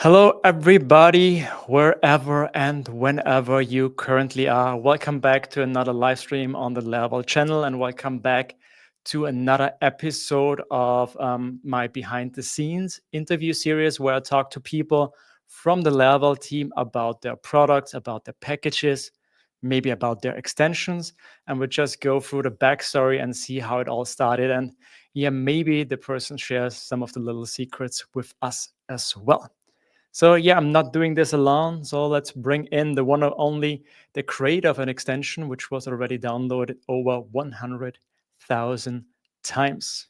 Hello, everybody, wherever and whenever you currently are. Welcome back to another live stream on the Laravel channel, and welcome back to another episode of my behind the scenes interview series where I talk to people from the Laravel team about their products, about their packages, maybe about their extensions, and we just go through the backstory and see how it all started. And yeah, maybe the person shares some of the little secrets with us as well. So yeah, I'm not doing this alone. So let's bring in the one and only, the creator of an extension, which was already downloaded over 100,000 times.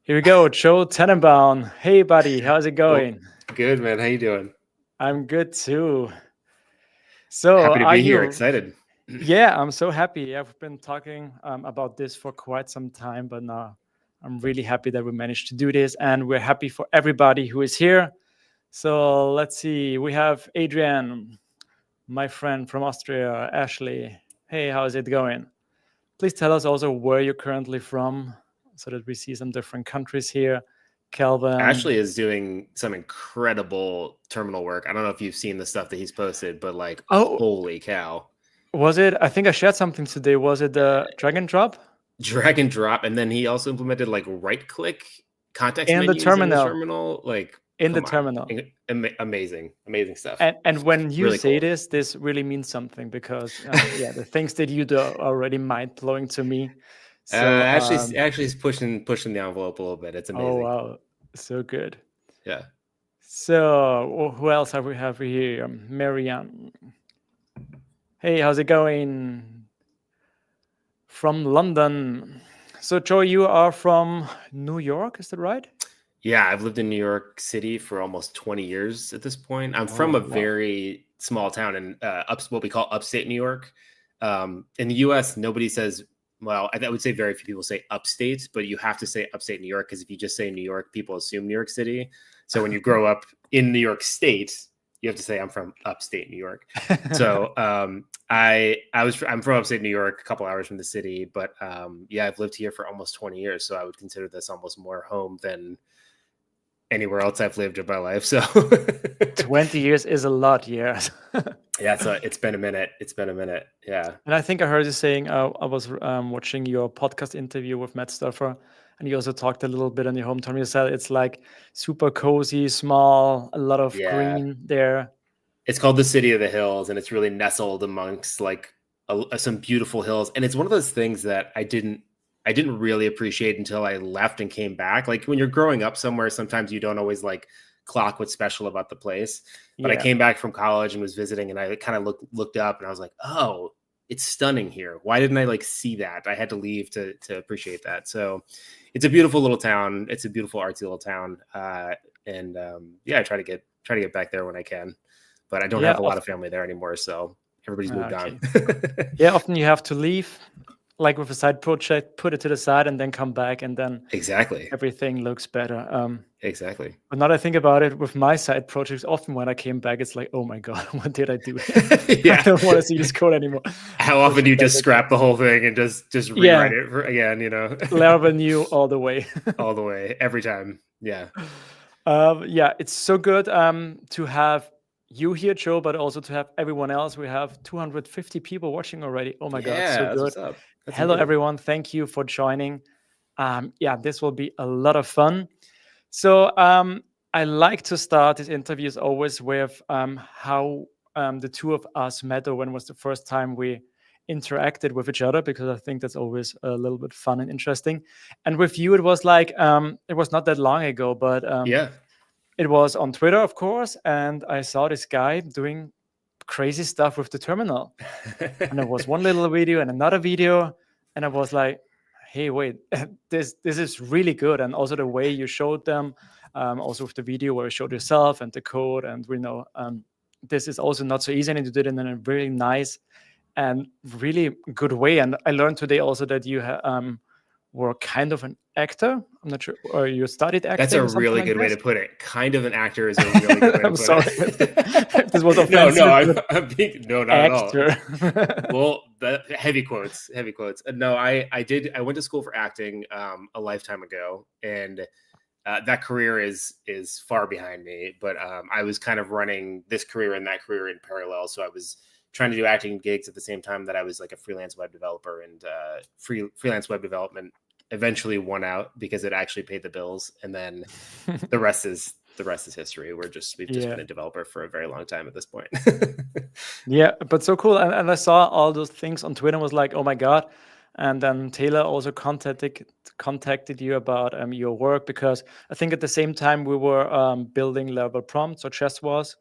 Here we go, Joe Tannenbaum. Hey, buddy, how's it going? Good, man. How you doing? I'm good too. So Happy to are be here. you? Excited. Yeah, I'm so happy. I've been talking about this for quite some time, but now I'm really happy that we managed to do this, and we're happy for everybody who is here. So let's see. We have Adrian, my friend from Austria, Ashley. Hey, how's it going? Please tell us also where you're currently from so that we see some different countries here. Kelvin. Ashley is doing some incredible terminal work. I don't know if you've seen the stuff that he's posted, but like, holy cow. Was it? I think I shared something today. Was it the drag and drop? Drag and drop. And then he also implemented like right click context in the menus terminal. in the terminal. Like, in the terminal. Amazing stuff. And when you really say cool. This really means something because yeah, the things that you do are already mind blowing to me. So actually pushing the envelope a little bit. It's amazing. Oh wow, so good. Yeah. So who else have we here? Marianne. Hey, how's it going? From London. So Joe, you are from New York, is that right? Yeah, I've lived in New York City for almost 20 years at this point. I'm from a very small town in what we call upstate New York. In the US, nobody says, well, I would say very few people say upstate, but you have to say upstate New York because if you just say New York, people assume New York City. So when you grow up in New York State, you have to say I'm from upstate New York. So I'm from upstate New York, a couple hours from the city, but yeah, I've lived here for almost 20 years. So I would consider this almost more home than anywhere else I've lived in my life. So 20 years is a lot, yeah. Yeah, so it's been a minute. Yeah. And I think I heard you saying, I was watching your podcast interview with Matt Stoffer, and you also talked a little bit on your hometown. You said it's like super cozy, small, a lot of green there. It's called the City of the Hills, and it's really nestled amongst like some beautiful hills. And it's one of those things that I didn't really appreciate until I left and came back. Like when you're growing up somewhere, sometimes you don't always like clock what's special about the place. But I came back from college and was visiting, and I kind of looked up and I was like, oh, it's stunning here. Why didn't I like see that? I had to leave to appreciate that. So it's a beautiful little town. It's a beautiful artsy little town. And yeah, I try to get back there when I can, but I don't have a lot of family there anymore. So everybody's moved on. Yeah. Often you have to leave, like with a side project, put it to the side and then come back, and then everything looks better. Exactly. But now that I think about it, with my side projects, often when I came back, it's like, oh my God, what did I do? Yeah. I don't want to see this code anymore. How often do you just scrap the whole thing and just rewrite it again, you know? Laravel new all the way. All the way, every time. Yeah. Yeah, it's so good to have you here, Joe, but also to have everyone else. We have 250 people watching already. Oh my God, so good. What's up. Hello, everyone. Thank you for joining. Yeah, this will be a lot of fun. So I like to start these interviews always with how the two of us met, or when was the first time we interacted with each other, because I think that's always a little bit fun and interesting. And with you, it was like, it was not that long ago, but it was on Twitter, of course. And I saw this guy doing crazy stuff with the terminal. And there was one little video and another video. And I was like, hey, wait, this is really good. And also the way you showed them, also with the video where you showed yourself and the code. And we know this is also not so easy, and you did it in a really nice and really good way. And I learned today also that you were kind of an actor. I'm not sure, or you studied acting. That's a really good way to put it. Kind of an actor is a really good way to put it. I'm sorry. This was offensive. I'm being, no, not actor. At all. Well, heavy quotes. No, I went to school for acting a lifetime ago, and that career is far behind me, but I was kind of running this career and that career in parallel. So I was trying to do acting gigs at the same time that I was like a freelance web developer, and freelance web development eventually won out because it actually paid the bills. And then the rest is history. We've just been a developer for a very long time at this point. Yeah, but so cool. And I saw all those things on Twitter and was like, oh my God. And then Taylor also contacted you about your work, because I think at the same time we were building Laravel prompts, or Chess was.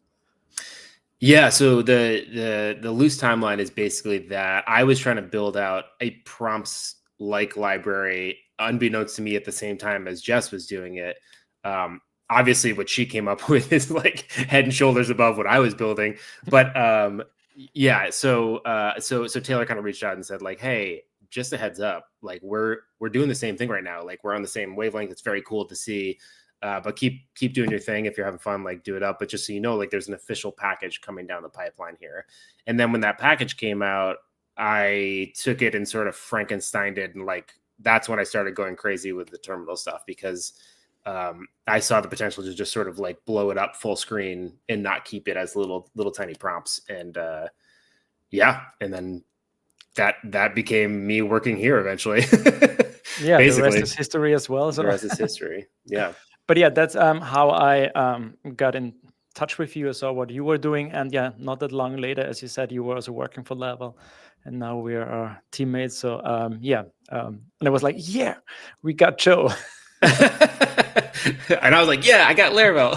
Yeah, so the loose timeline is basically that I was trying to build out a prompts like library, unbeknownst to me, at the same time as Jess was doing it. Obviously, what she came up with is like head and shoulders above what I was building. But yeah, so Taylor kind of reached out and said like, hey, just a heads up, like we're doing the same thing right now. Like we're on the same wavelength. It's very cool to see. But keep doing your thing. If you're having fun, like do it up. But just so you know, like there's an official package coming down the pipeline here. And then when that package came out, I took it and sort of Frankensteined it, and like that's when I started going crazy with the terminal stuff, because I saw the potential to just sort of like blow it up full screen and not keep it as little tiny prompts. And yeah, and then that became me working here eventually. Yeah, basically. The rest is history as well. So the rest is history. Yeah. But yeah, that's how I got in touch with you. I saw what you were doing, and yeah, not that long later, as you said, you were also working for Laravel, and now we are teammates. So yeah, and I was like, yeah, we got Joe. And I was like, yeah, I got Laravel.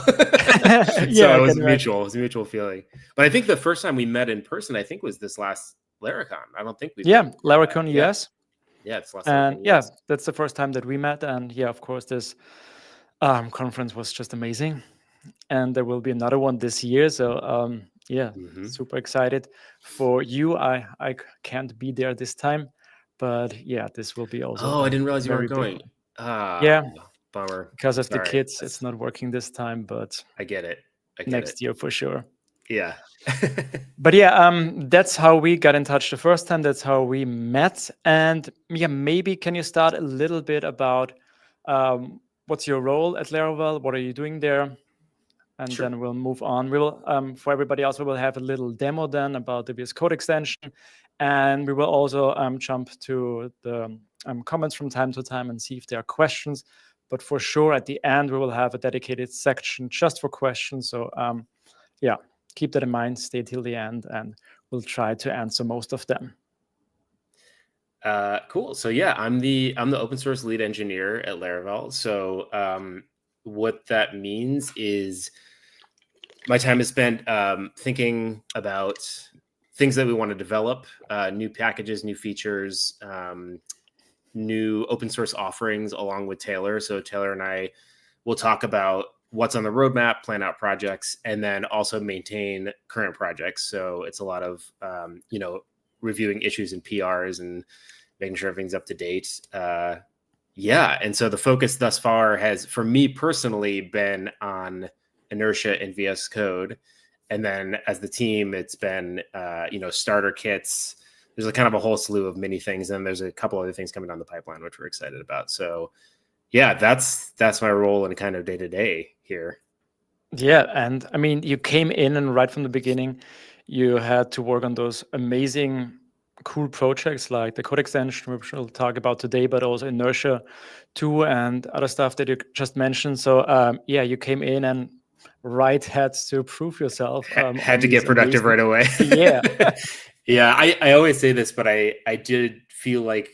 So it was mutual. It was a mutual feeling. But I think the first time we met in person, I think was this last Laracon. I don't think we. Yeah, Laracon US. Yeah, it's last. And yeah, that's the first time that we met. And yeah, of course, this conference was just amazing. And there will be another one this year. So yeah, super excited for you. I can't be there this time, but yeah, this will be also. Oh, I didn't realize you weren't going. Yeah, bummer. Because of the kids, it's not working this time, but I get it. Next year for sure. Yeah. But yeah, that's how we got in touch the first time. That's how we met. And yeah, maybe can you start a little bit about what's your role at Laravel? What are you doing there? And then we'll move on. We will, for everybody else, we will have a little demo then about the VS Code extension. And we will also jump to the comments from time to time and see if there are questions. But for sure, at the end, we will have a dedicated section just for questions. So yeah, keep that in mind, stay till the end, and we'll try to answer most of them. Cool. So yeah, I'm the open source lead engineer at Laravel. So what that means is my time is spent thinking about things that we want to develop, new packages, new features, new open source offerings, along with Taylor. So Taylor and I will talk about what's on the roadmap, plan out projects, and then also maintain current projects. So it's a lot of, reviewing issues and PRs and making sure everything's up to date. Yeah. And so the focus thus far has, for me personally, been on inertia in VS Code. And then as the team, it's been, starter kits. There's a kind of a whole slew of mini things. And there's a couple other things coming down the pipeline, which we're excited about. So yeah, that's my role in kind of day to day here. Yeah. And I mean, you came in and right from the beginning, you had to work on those amazing, cool projects like the code extension, which we'll talk about today, but also Inertia 2 and other stuff that you just mentioned. So yeah, you came in and had to prove yourself. Had to get productive right away. Yeah. Yeah. I always say this, but I did feel like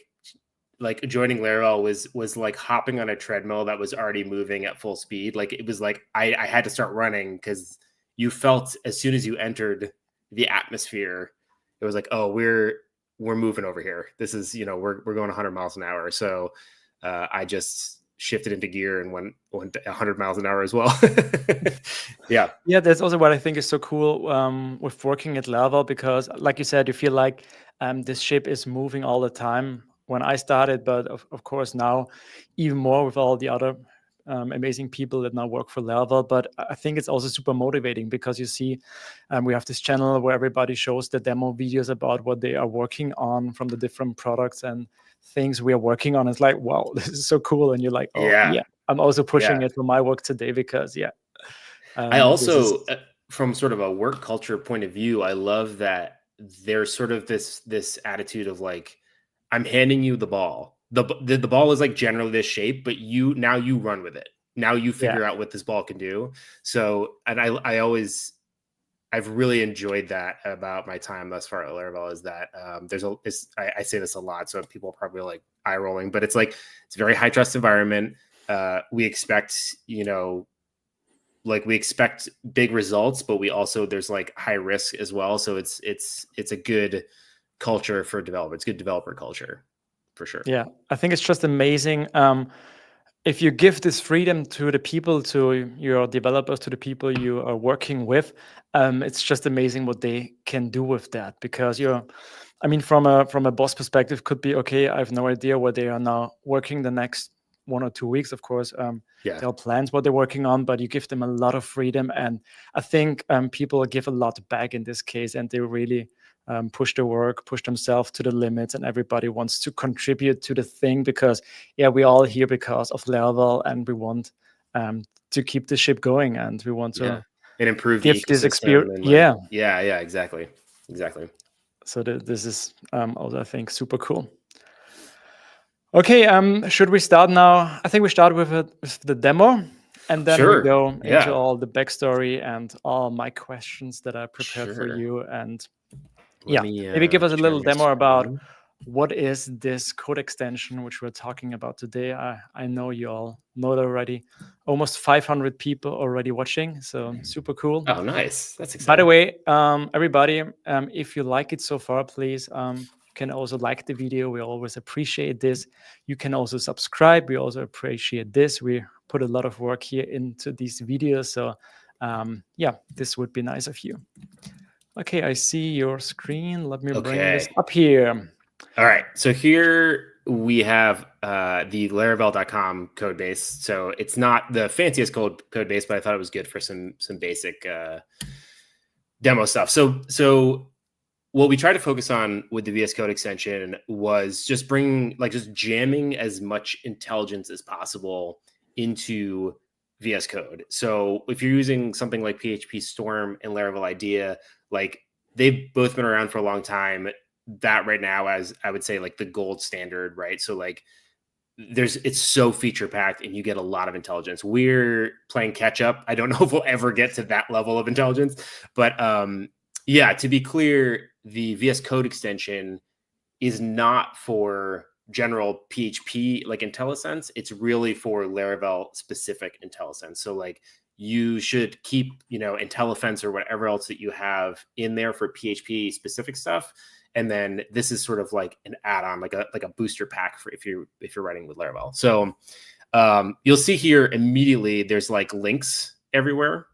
joining Laravel was like hopping on a treadmill that was already moving at full speed. Like it was like I had to start running, because you felt as soon as you entered the atmosphere, it was like, oh, we're moving over here. This is, we're going 100 miles an hour. So I just shifted into gear and went 100 miles an hour as well. Yeah. Yeah, that's also what I think is so cool with working at Laravel, because like you said, you feel like this ship is moving all the time. When I started, but of course now even more with all the other amazing people that now work for Laravel. But I think it's also super motivating, because you see we have this channel where everybody shows the demo videos about what they are working on from the different products and things we are working on. It's like, wow, this is so cool. And you're like, oh yeah, I'm also pushing Yeah. it for my work today because I this is also, from sort of a work culture point of view, I love that there's sort of this attitude of like, I'm handing you the ball. The ball is like generally this shape, but you run with it. Now you yeah figure out what this ball can do. So, and I've really enjoyed that about my time thus far at Laravel is that I say this a lot, so people are probably like eye rolling, but it's like it's a very high trust environment. We expect, like we expect big results, but there's like high risk as well. So it's a good culture for developers. It's good developer culture for sure. yeah I think it's just amazing. If you give this freedom to the people, to your developers, to the people you are working with, it's just amazing what they can do with that. Because from a boss perspective, could be okay. I have no idea where they are now working the next 1 or 2 weeks. Of course, Yeah. there are plans what they're working on, but you give them a lot of freedom, and I think people give a lot back in this case, and they really push their work, push themselves to the limits, and everybody wants to contribute to the thing because we're all here because of Laravel, and we want to keep the ship going, and we want Yeah. to And improve the give this ecosystem experience. and like, Yeah. yeah, exactly. Exactly. So this is also, I think, super cool. Okay, should we start now? I think we start with the demo, and then we Sure. go into Yeah. all the backstory and all my questions that I prepared for Sure. you. And Let me maybe give us a share little my demo about screen. what is this code extension which we're talking about today. I know you all know it already. Almost 500 people already watching, so super cool. Oh, nice. That's By the exciting. way, everybody, if you like it so far, please you can also like the video. We always appreciate this. You can also subscribe. We also appreciate this. We put a lot of work here into these videos. So this would be nice of you. Okay, I see your screen. Let me bring this Okay. up here. All right. So here we have the Laravel.com code base. So it's not the fanciest code base, but I thought it was good for some basic demo stuff. So what we tried to focus on with the VS Code extension was just just jamming as much intelligence as possible into VS Code. So if you're using something like PHP Storm and Laravel IDEA, like they've both been around for a long time. That right now, as I would say, like the gold standard, right? So like it's so feature packed and you get a lot of intelligence. We're playing catch up. I don't know if we'll ever get to that level of intelligence, but to be clear, the VS Code extension is not for general PHP like IntelliSense. It's really for Laravel specific IntelliSense. So like you should keep, IntelliFence or whatever else that you have in there for PHP specific stuff. And then this is sort of like an add-on, like a booster pack for if you're writing with Laravel. So you'll see here immediately there's like links everywhere.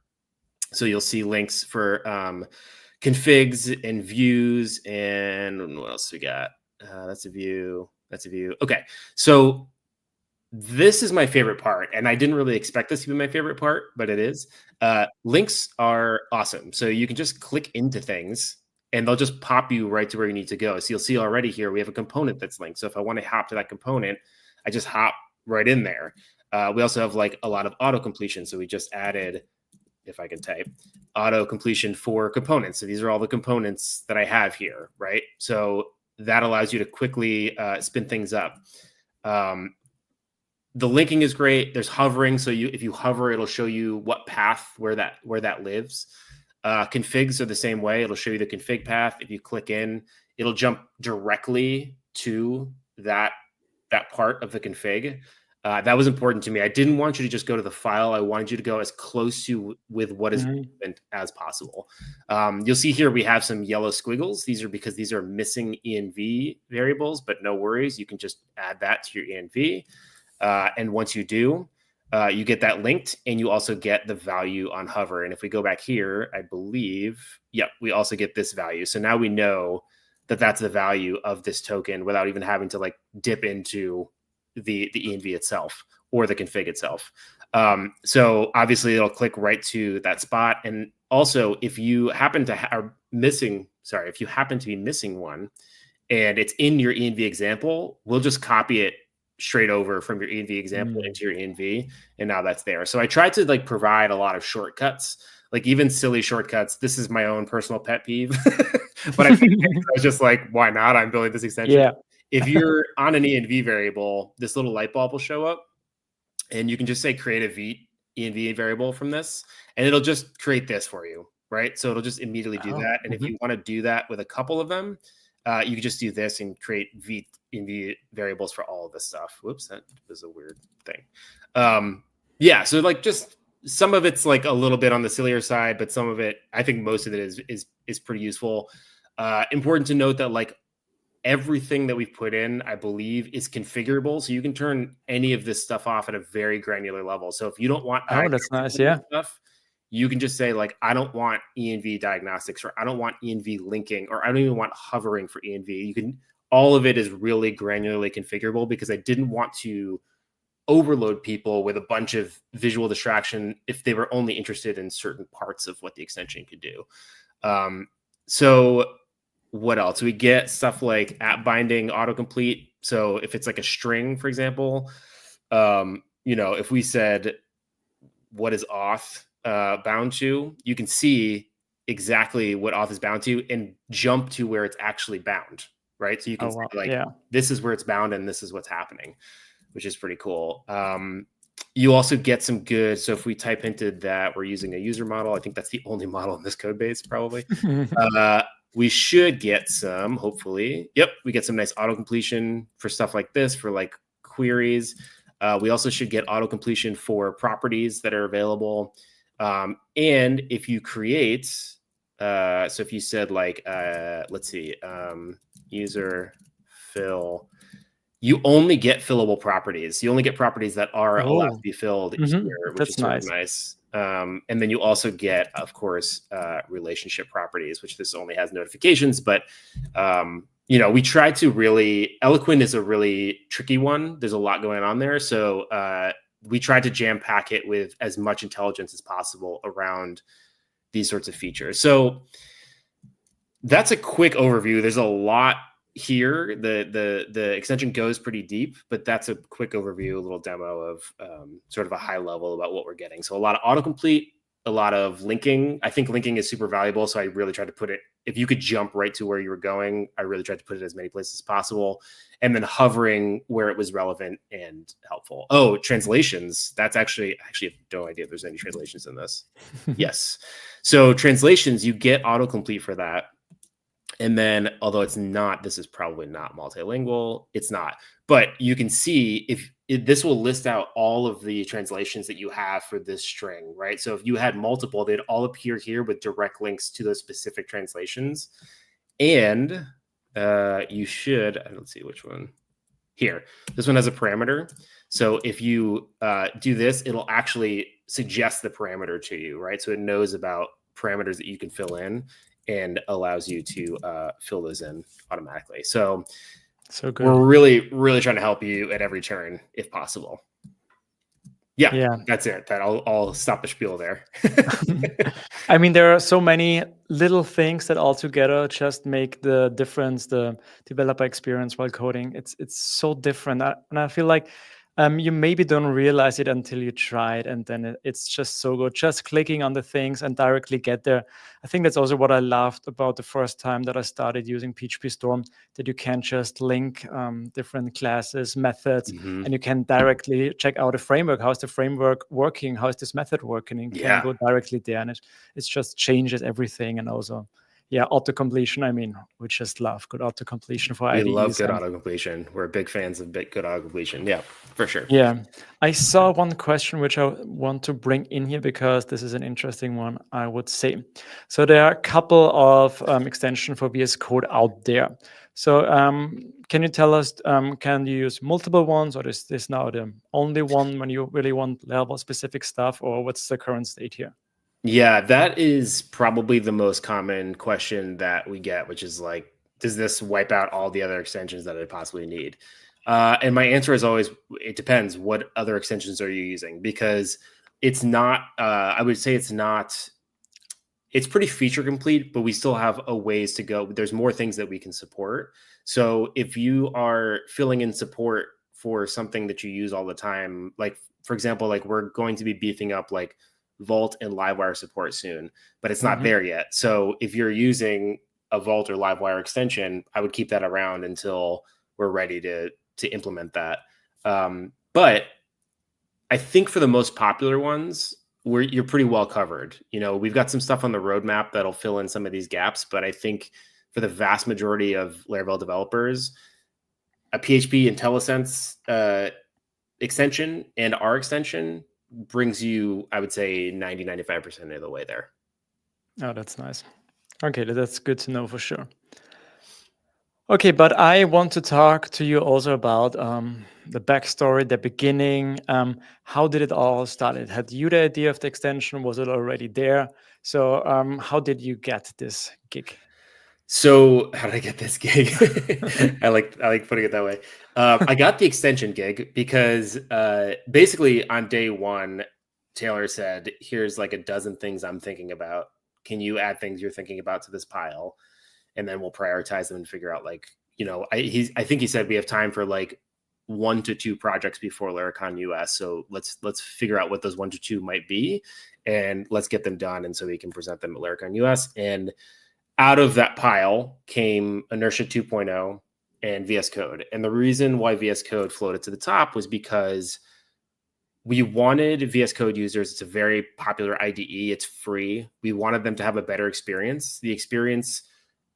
So you'll see links for configs and views, and what else we got? That's a view. That's a view. Okay, so this is my favorite part, and I didn't really expect this to be my favorite part, but it is. Links are awesome. So you can just click into things, and they'll just pop you right to where you need to go. So you'll see already here we have a component that's linked. So if I want to hop to that component, I just hop right in there. We also have like a lot of auto completion. So we just added, if I can type, auto completion for components. So these are all the components that I have here, right? So that allows you to quickly spin things up. The linking is great. There's hovering, so if you hover, it'll show you what path where that lives. Configs are the same way. It'll show you the config path. If you click in, it'll jump directly to that part of the config. That was important to me. I didn't want you to just go to the file. I wanted you to go as close to with what is relevant as possible. You'll see here we have some yellow squiggles. These are because these are missing env variables, but no worries. You can just add that to your env. And once you do, you get that linked, and you also get the value on hover. And if we go back here, I believe, we also get this value. So now we know that that's the value of this token without even having to like dip into the env itself or the config itself. So obviously it'll click right to that spot. And also if you happen to be missing one and it's in your env example, we'll just copy it straight over from your env example into your env, and now that's there. So I tried to like provide a lot of shortcuts, like even silly shortcuts. This is my own personal pet peeve, but I was just like, why not? I'm building this extension. Yeah. If you're on an env variable, this little light bulb will show up, and you can just say create a env variable from this, and it'll just create this for you, right? So it'll just immediately do that. And if you want to do that with a couple of them, you can just do this and create env variables for all of this stuff. Whoops, that was a weird thing. Yeah, so like just some of it's like a little bit on the sillier side, but some of it, I think most of it is pretty useful. Important to note that like everything that we've put in, I believe, is configurable. So you can turn any of this stuff off at a very granular level. So if you don't want that's nice. Yeah. stuff, you can just say like, I don't want env diagnostics, or I don't want env linking, or I don't even want hovering for env. You can, all of it is really granularly configurable, because I didn't want to overload people with a bunch of visual distraction if they were only interested in certain parts of what the extension could do. So what else? We get stuff like app binding autocomplete. So if it's like a string, for example, if we said, what is auth bound to, you can see exactly what auth is bound to and jump to where it's actually bound, right? So you can say this is where it's bound and this is what's happening, which is pretty cool. You also get some good, so if we type into that, we're using a user model. I think that's the only model in this code base, probably. We should get some, hopefully. Yep, we get some nice auto completion for stuff like this, for like queries. We also should get auto completion for properties that are available. And if you create, so if you said like, let's see, user fill, you only get fillable properties. You only get properties that are allowed to be filled here, which is sort of nice. And then you also get, of course, relationship properties, which this only has notifications. But, we try to really, Eloquent is a really tricky one. There's a lot going on there. So we tried to jam pack it with as much intelligence as possible around these sorts of features. So that's a quick overview. There's a lot here. The extension goes pretty deep, but that's a quick overview, a little demo of sort of a high level about what we're getting. So a lot of autocomplete, a lot of linking. I think linking is super valuable. So I really tried to put it, if you could jump right to where you were going, I really tried to put it as many places as possible. And then hovering where it was relevant and helpful. Oh, translations. That's actually, I actually have no idea if there's any translations in this. Yes. So translations, you get autocomplete for that. And then, although it's not, this is probably not multilingual, it's not, but you can see if this will list out all of the translations that you have for this string, right? So if you had multiple, they'd all appear here with direct links to those specific translations. And you should, I don't see which one here. This one has a parameter. So if you do this, it'll actually suggest the parameter to you, right? So it knows about parameters that you can fill in and allows you to fill those in automatically. So good. We're really, really trying to help you at every turn, if possible. Yeah, that's it. I'll stop the spiel there. I mean, there are so many little things that altogether just make the difference, the developer experience while coding. It's so different. And I feel like you maybe don't realize it until you try it, and then it's just so good. Just clicking on the things and directly get there. I think that's also what I loved about the first time that I started using PHP Storm, that you can just link different classes, methods, and you can directly check out a framework. How's the framework working? How is this method working? And you can go directly there, and it just changes everything. And also, auto-completion. I mean, we just love good auto-completion for IDEs. We love good auto-completion. We're big fans of good auto-completion. Yeah, for sure. Yeah. I saw one question which I want to bring in here because this is an interesting one, I would say. So there are a couple of extensions for VS Code out there. So can you tell us, can you use multiple ones, or is this now the only one when you really want level-specific stuff, or what's the current state here? Yeah, that is probably the most common question that we get, which is like, does this wipe out all the other extensions that I possibly need? And my answer is always, it depends. What other extensions are you using? Because it's not, I would say it's pretty feature complete, but we still have a ways to go. There's more things that we can support. So if you are filling in support for something that you use all the time. Like, for example, like we're going to be beefing up like Vault and Livewire support soon, but it's not there yet. So if you're using a Vault or Livewire extension, I would keep that around until we're ready to implement that. But I think for the most popular ones, you're pretty well covered. You know, we've got some stuff on the roadmap that'll fill in some of these gaps, but I think for the vast majority of Laravel developers, a PHP IntelliSense extension and our extension brings you, I would say, 90-95% of the way there. Oh, that's nice. Okay, that's good to know for sure. Okay, but I want to talk to you also about the backstory, the beginning. How did it all start? Had you the idea of the extension? Was it already there? So how did you get this gig? So how did I get this gig? I like putting it that way. I got the extension gig because basically on day one, Taylor said, "Here's like a dozen things I'm thinking about. Can you add things you're thinking about to this pile? And then we'll prioritize them and figure out like, you know, I think he said we have time for like 1 to 2 projects before Laracon US. So let's figure out what those 1 to 2 might be, and let's get them done, and so we can present them at Laracon US." And out of that pile came Inertia 2.0 and VS Code. And the reason why VS Code floated to the top was because we wanted VS Code users. It's a very popular IDE. It's free. We wanted them to have a better experience. The experience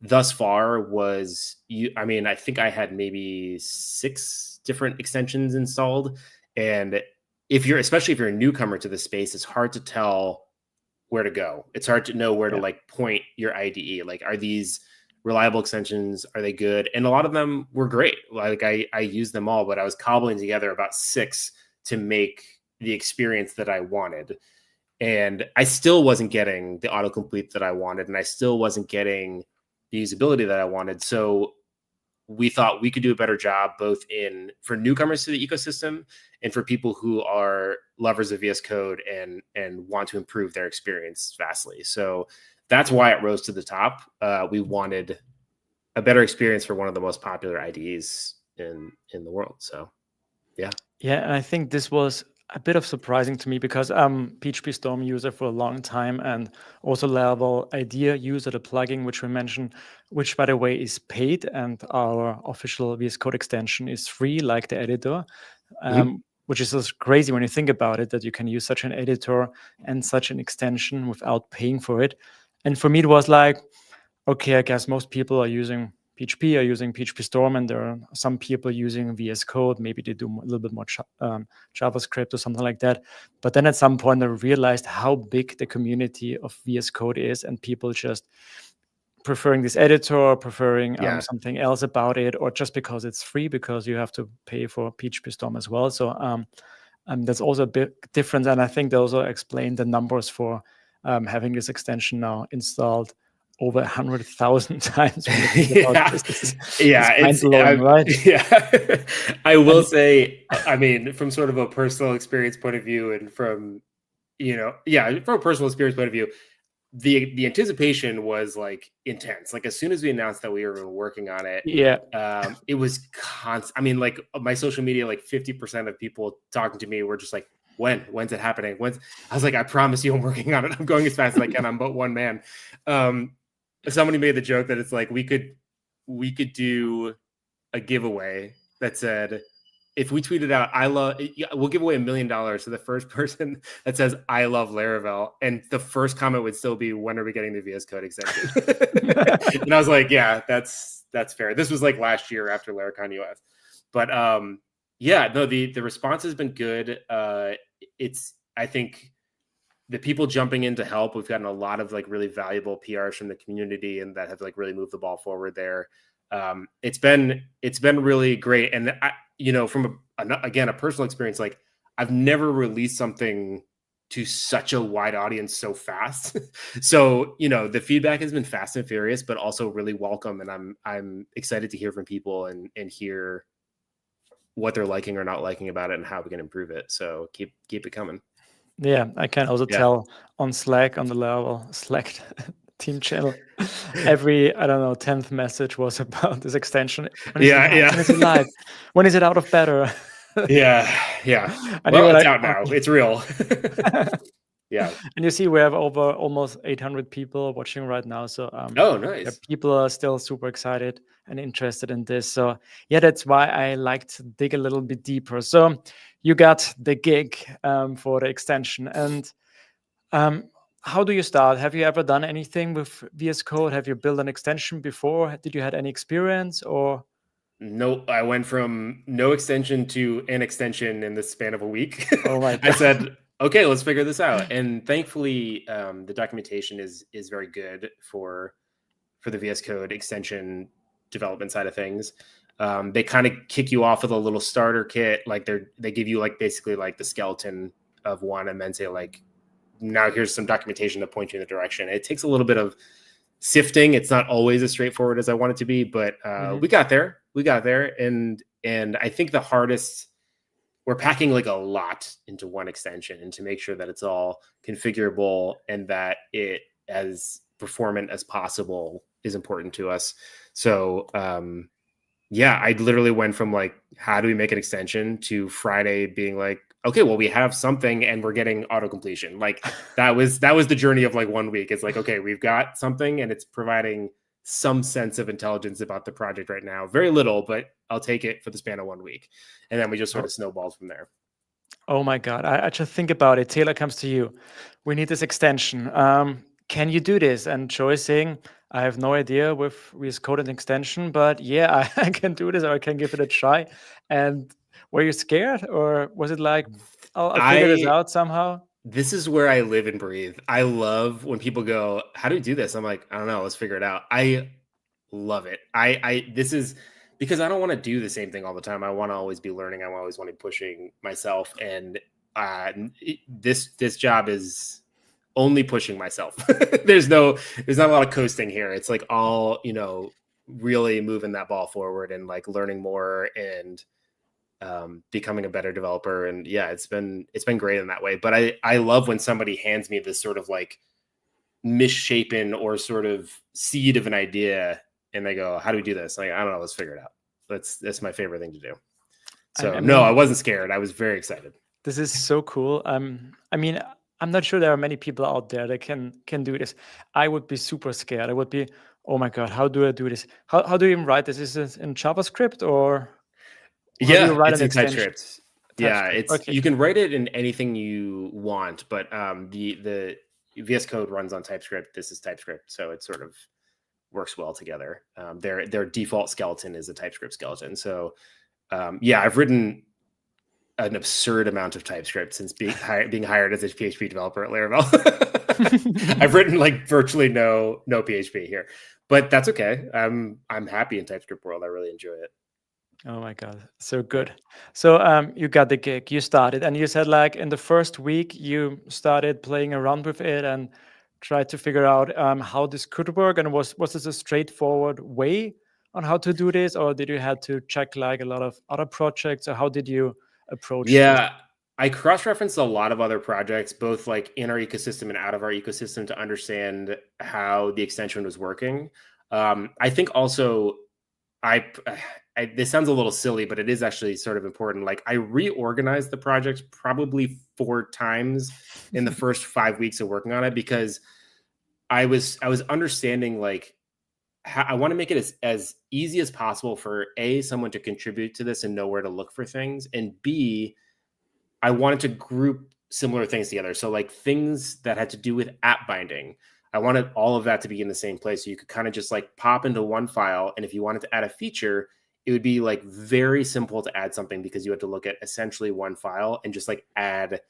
thus far was, I mean, I think I had maybe 6 different extensions installed. And especially if you're a newcomer to the space, it's hard to tell where to go. It's hard to know where to like point your IDE. Like, are these reliable extensions? Are they good? And a lot of them were great. Like I used them all, but I was cobbling together about 6 to make the experience that I wanted. And I still wasn't getting the autocomplete that I wanted. And I still wasn't getting the usability that I wanted. So we thought we could do a better job both for newcomers to the ecosystem and for people who are lovers of VS Code and want to improve their experience vastly. So that's why it rose to the top. We wanted a better experience for one of the most popular IDEs in the world. So yeah. Yeah, and I think this was a bit of surprising to me because I'm PHP Storm user for a long time, and also Laravel IDEA user, the plugin which we mentioned, which by the way is paid, and our official VS Code extension is free, like the editor, which is just crazy when you think about it, that you can use such an editor and such an extension without paying for it. And for me, it was like, okay, I guess most people are using PHP, are using PHP Storm, and there are some people using VS Code. Maybe they do a little bit more JavaScript or something like that. But then at some point, I realized how big the community of VS Code is, and people just preferring this editor, preferring something else about it, or just because it's free, because you have to pay for PHP Storm as well. So that's also a big difference. And I think they also explain the numbers for having this extension now installed over 100,000 times. It's mind-blowing, right? Yeah. I will say, I mean, from sort of a personal experience point of view, and from, from a personal experience point of view, the anticipation was like intense. Like as soon as we announced that we were working on it, it was constant. I mean, like my social media, like 50% of people talking to me were just like, when's it happening? I was like, I promise you I'm working on it. I'm going as fast as I can. I'm but one man. Somebody made the joke that it's like we could do a giveaway that said, if we tweeted out, we'll give away $1 million to the first person that says, I love Laravel. And the first comment would still be, when are we getting the VS Code extension? And I was like, yeah, that's fair. This was like last year after Laracon US. But the response has been good. I think the people jumping in to help, we've gotten a lot of like really valuable PRs from the community, and that have like really moved the ball forward there. It's been really great. And from a personal experience, like I've never released something to such a wide audience so fast. So, the feedback has been fast and furious, but also really welcome. And I'm excited to hear from people and hear what they're liking or not liking about it and how we can improve it. So keep it coming. Yeah, I can also tell on Slack, on the Laravel Slack team channel. Every, I don't know, 10th message was about this extension. When is it Yeah, live? yeah. When is it live? When is it out of beta? Yeah. And you Well, were it's like, out now. okay. It's real. Yeah. And you see, we have over almost 800 people watching right now. So Oh, yeah, nice. people are still super excited and interested in this. So yeah, that's why I like to dig a little bit deeper. So you got the gig for the extension. And how do you start? Have you ever done anything with VS Code? Have you built an extension before? Did you had any experience or? No, I went from no extension to an extension in the span of a week. Oh my I God. said, okay, let's figure this out. And thankfully, the documentation is very good for the VS Code extension development side of things. They kind of kick you off with a little starter kit, like they give you like basically like the skeleton of one, and then say like, now here's some documentation to point you in the direction. It takes a little bit of sifting. It's not always as straightforward as I want it to be, but we got there. We got there, and I think the hardest, we're packing like a lot into one extension, and to make sure that it's all configurable and that it as performant as possible is important to us. So yeah, I literally went from like, how do we make an extension, to Friday being like, okay, well, we have something and we're getting auto completion. Like that was the journey of like 1 week. It's like, okay, we've got something and it's providing some sense of intelligence about the project right now. Very little, but I'll take it for the span of 1 week. And then we just sort of snowballed from there. Oh my God. I just think about it. Taylor comes to you. We need this extension. Can you do this? And Joe is saying, I have no idea with VS Code and extension, but yeah, I can do this or I can give it a try. And were you scared or was it like, I'll figure this out somehow? This is where I live and breathe. I love when people go, how do we do this? I'm like, I don't know. Let's figure it out. I love it. This is because I don't want to do the same thing all the time. I want to always be learning. I always want to be pushing myself. And this job is only pushing myself. there's not a lot of coasting here. It's like all, really moving that ball forward and like learning more and becoming a better developer. And yeah, it's been great in that way. But I love when somebody hands me this sort of like misshapen or sort of seed of an idea and they go, how do we do this? Like, I don't know, let's figure it out. That's my favorite thing to do. So I no, mean, I wasn't scared. I was very excited. this is so cool. I mean, I'm not sure there are many people out there that can do this. I would be super scared. I would be, oh my God, how do I do this? How do you even write this? Is this in JavaScript or how do you Yeah, write it's an in extension? TypeScript. Yeah, TypeScript. Okay. you can write it in anything you want, but the VS Code runs on TypeScript. This is TypeScript, so it sort of works well together. Their default skeleton is a TypeScript skeleton. So yeah, I've written an absurd amount of TypeScript since being hired as a PHP developer at Laravel. I've written like virtually no PHP here, but that's okay. I'm happy in TypeScript world. I really enjoy it. Oh my God, so good. So you got the gig, you started, and you said like in the first week you started playing around with it and tried to figure out how this could work. And was this a straightforward way on how to do this, or did you had to check like a lot of other projects, or how did you approach this? Yeah, I cross-referenced a lot of other projects, both like in our ecosystem and out of our ecosystem, to understand how the extension was working. I think also this sounds a little silly, but it is actually sort of important. Like I reorganized the project probably 4 times in the first 5 weeks of working on it, because I was understanding like how I want to make it as easy as possible for someone to contribute to this and know where to look for things, and B, I wanted to group similar things together. So like things that had to do with app binding, I wanted all of that to be in the same place. So you could kind of just like pop into one file. And if you wanted to add a feature, it would be like very simple to add something, because you had to look at essentially one file and just like add,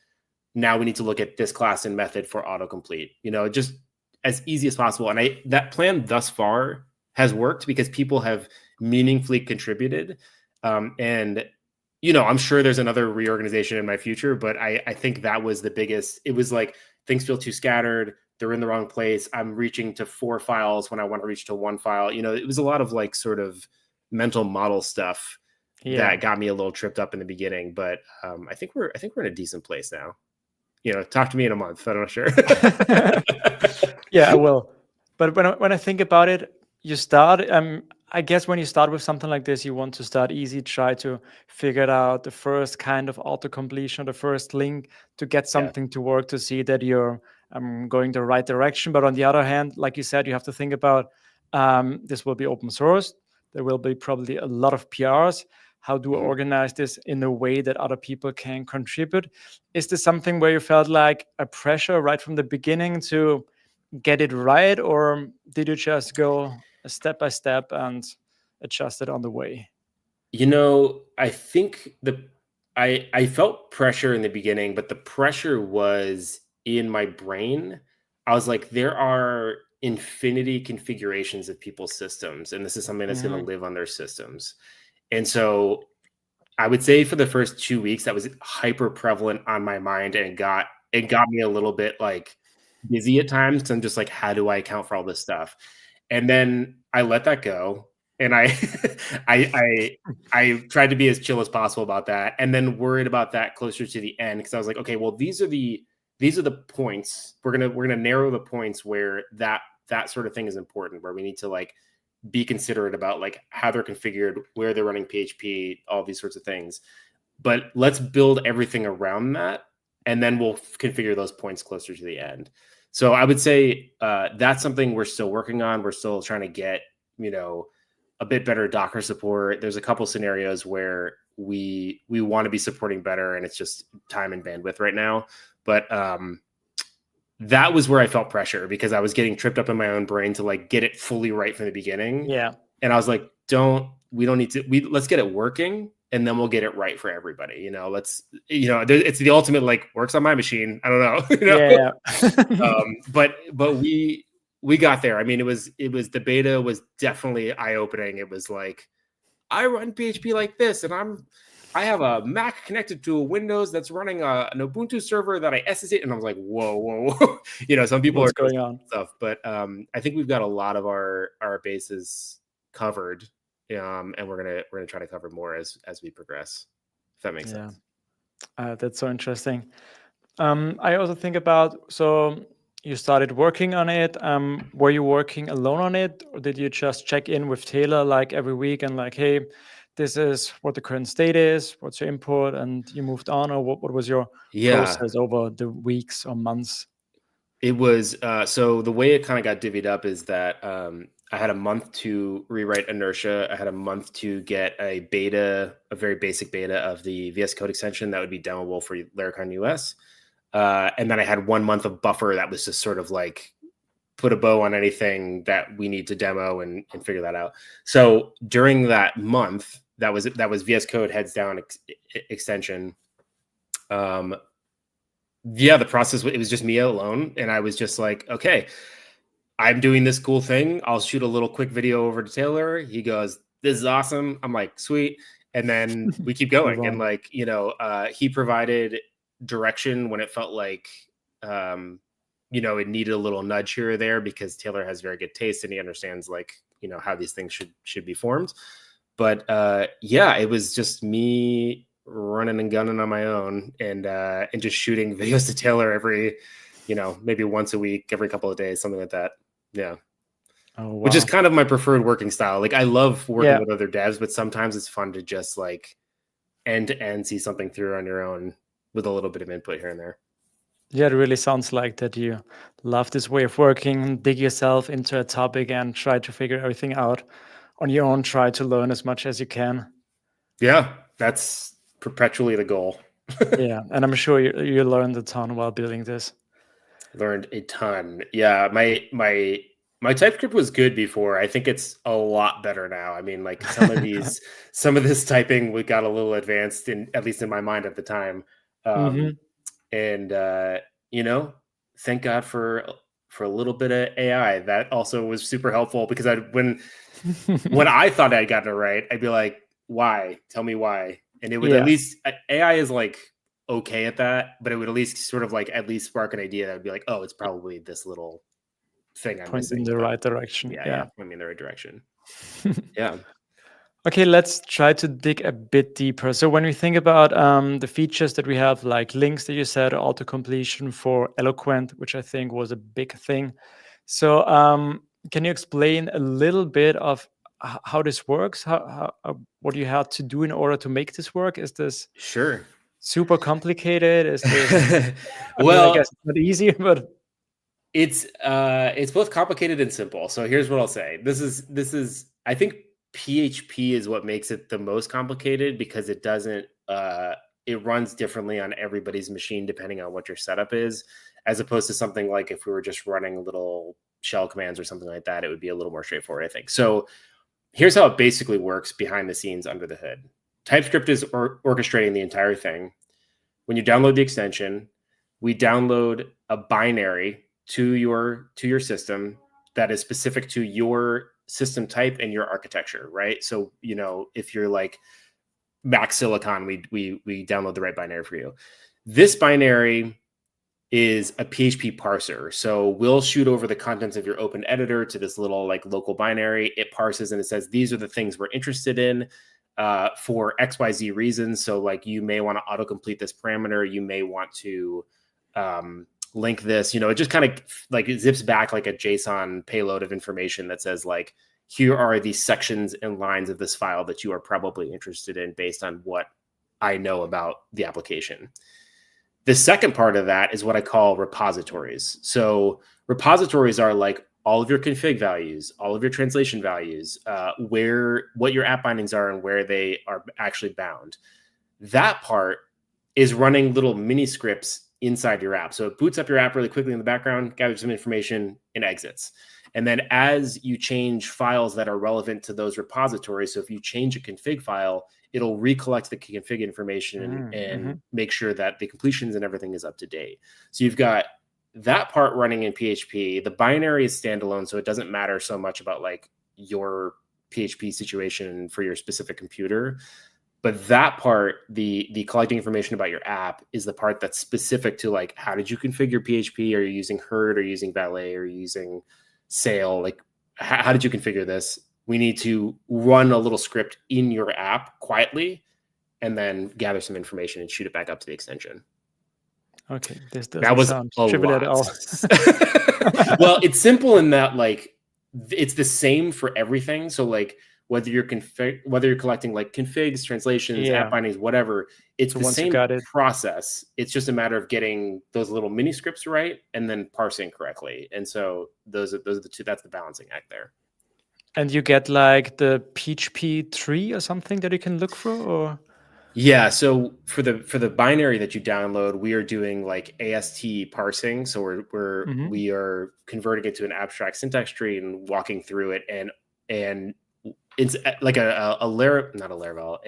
now we need to look at this class and method for autocomplete, just as easy as possible. And that plan thus far has worked because people have meaningfully contributed. And I'm sure there's another reorganization in my future, but I think that was the biggest. It was like things feel too scattered. They're in the wrong place. I'm reaching to 4 files when I want to reach to 1 file. It was a lot of like sort of mental model stuff that got me a little tripped up in the beginning. But I think we're in a decent place now. Talk to me in a month. I'm not sure. Yeah, I will. But when I think about it, you start. I guess when you start with something like this, you want to start easy, try to figure it out the first kind of auto completion, the first link to get Yeah. something to work to see that you're going the right direction. But on the other hand, like you said, you have to think about this will be open source. There will be probably a lot of PRs. How do I Mhm. organize this in a way that other people can contribute? Is this something where you felt like a pressure right from the beginning to get it right, or did you just go step by step and adjust it on the way? I think I felt pressure in the beginning, but the pressure was in my brain. I was like, there are infinity configurations of people's systems, and this is something that's going to Hmm. live on their systems. And so I would say for the first 2 weeks, that was hyper prevalent on my mind, and it got me a little bit like busy at times. 'Cause I'm just like, how do I account for all this stuff? And then I let that go, and I I I tried to be as chill as possible about that, and then worried about that closer to the end because I was like, okay, well, these are the points. We're gonna narrow the points where that sort of thing is important, where we need to like be considerate about like how they're configured, where they're running PHP, all these sorts of things. But let's build everything around that, and then we'll configure those points closer to the end. So I would say that's something we're still working on. We're still trying to get you know a bit better Docker support. There's a couple scenarios where we want to be supporting better, and it's just time and bandwidth right now. But that was where I felt pressure because I was getting tripped up in my own brain to like get it fully right from the beginning. Yeah. And I was like, we don't need to, let's get it working and then we'll get it right for everybody. It's the ultimate, like works on my machine. I don't know, Yeah. but we got there. I mean, the beta was definitely eye opening. It was like, I run PHP like this, and I have a Mac connected to a Windows that's running an Ubuntu server that I SSH, and I was like, whoa, whoa, whoa. Some people What's are doing going on? stuff, but I think we've got a lot of our bases covered, and we're gonna try to cover more as we progress. If that makes Yeah. sense. That's so interesting. I also think about, so you started working on it. Were you working alone on it, or did you just check in with Taylor like every week and like, hey, this is what the current state is, what's your input, and you moved on, or what was your Yeah, process over the weeks or months? it was so the way it kind of got divvied up is that I had a month to rewrite inertia. I had a month to get a very basic beta of the VS Code extension that would be demoable for Laracon US. And then I had 1 month of buffer that was just sort of like put a bow on anything that we need to demo and figure that out. So during that month, that was VS Code heads down extension. The process, it was just me alone, and I was just like, okay, I'm doing this cool thing. I'll shoot a little quick video over to Taylor. He goes, this is awesome. I'm like, sweet. And then we keep Move going. And on. like, he provided direction when it felt like, it needed a little nudge here or there because Taylor has very good taste and he understands like, how these things should be formed. But yeah, it was just me running and gunning on my own and just shooting videos to Taylor every, maybe once a week, every couple of days, something like that. Yeah. Oh, Which is wow. kind of my preferred working style. Like I love working Yeah. with other devs, but sometimes it's fun to just like end to end see something through on your own with a little bit of input here and there. Yeah, it really sounds like that you love this way of working, dig yourself into a topic and try to figure everything out on your own, try to learn as much as you can. Yeah, that's perpetually the goal. Yeah, and I'm sure you learned a ton while building this. Learned a ton. Yeah, my TypeScript was good before. I think it's a lot better now. I mean, like some of this typing we got a little advanced in, at least in my mind at the time. Hmm. And thank God for a little bit of AI. That also was super helpful because when I thought I'd gotten it right, I'd be like, why? Tell me why. And it would at Yeah, least, AI is like okay at that, but it would at least sort of like at least spark an idea that would be like, oh, it's probably this little thing I'm point in missing. the But right direction. yeah, Yeah. point me in the right direction. Yeah. Okay, let's try to dig a bit deeper. So when we think about the features that we have, like links that you said, auto completion for Eloquent, which I think was a big thing. So can you explain a little bit of how this works? What you had to do in order to make this work? Is this Sure. super complicated? Is this? I mean, I Well, guess it's not easy, but it's both complicated and simple. So here's what I'll say. This is I think PHP is what makes it the most complicated because it doesn't it runs differently on everybody's machine depending on what your setup is, as opposed to something like if we were just running little shell commands or something like that, it would be a little more straightforward, I think. So here's how it basically works behind the scenes under the hood. TypeScript is orchestrating the entire thing. When you download the extension, we download a binary to your system that is specific to your system type and your architecture, right? So, you know, if you're like Mac Silicon, we download the right binary for you. This binary is a PHP parser. So we'll shoot over the contents of your open editor to this little like local binary. It parses and it says, these are the things we're interested in for XYZ reasons. So like you may want to autocomplete this parameter. You may want to link this, you know, it just kind of like it zips back like a JSON payload of information that says like, here are the sections and lines of this file that you are probably interested in based on what I know about the application. The second part of that is what I call repositories. So repositories are like all of your config values, all of your translation values, what your app bindings are and where they are actually bound. That part is running little mini scripts inside your app. So it boots up your app really quickly in the background, gathers some information, and exits. And then as you change files that are relevant to those repositories, so if you change a config file, it'll recollect the config information and make sure that the completions and everything is up to date. So you've got that part running in PHP. The binary is standalone, so it doesn't matter so much about like your PHP situation for your specific computer. But that part, the collecting information about your app, is the part that's specific to like, how did you configure PHP? Are you using Herd? Are you using Valet? Are you using Sail? Like, how did you configure this? We need to run a little script in your app quietly and then gather some information and shoot it back up to the extension. Okay, this doesn't sound trivial at all. Well, it's simple in that like it's the same for everything. So like whether you're collecting like configs, translations, app bindings, whatever, it's the same process. It's just a matter of getting those little mini scripts right and then parsing correctly. And so those are the two. That's the balancing act there. And you get like the PHP tree or something that you can look for, or? Yeah, so for the binary that you download, we are doing like AST parsing. So we are converting it to an abstract syntax tree and walking through it, and it's like a Laravel,